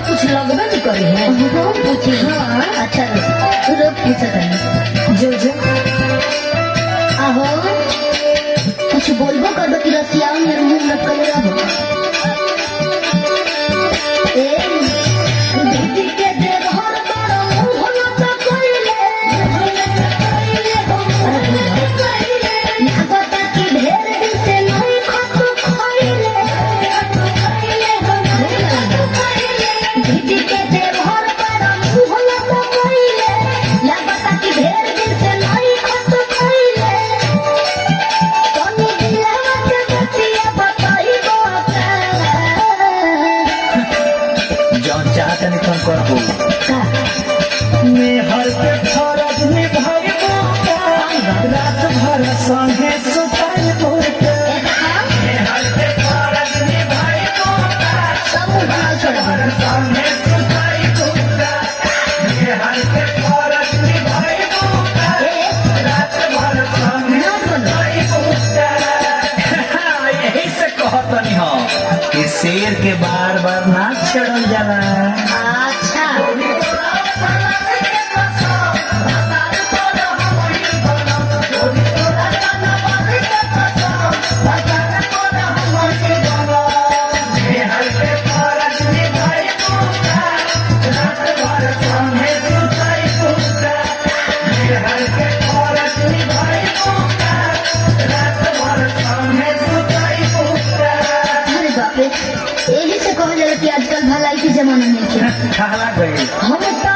कुछ लगबे नहीं करे हैं पूछी। हाँ अच्छा रोज पूछा था जो जो आहो कुछ बोलबो कर दो कि रसिया मेरे मुंह लटक रहो ए दीदी के देव हर बड़ा मुंह लटक कइले लागता कि ढेर दिन से नहीं खतु खइले दीदी के देव हर बड़ा मुंह लटक कइले लागता कि ढेर दिन से नहीं खतु खइले तनी दिलवा के बतिया बताइबो जो चाहत नहीं तुम करबो का मेहर के फरज निभाइबो रात भर संगे सुताइबो मेहर के फरज निभाइबो सब बनाओ छोड़ संगे सुताइबो मेहर के फरज निभाइबो रात भर संगे सुताइबो यही से कहतनी हो कि शेर के बार बार ना छेड़ल जाला। अच्छा अरे बाप रे यही से कहल जाला कि आजकल भलाई के जमाना नहीं है खाला गई हम तो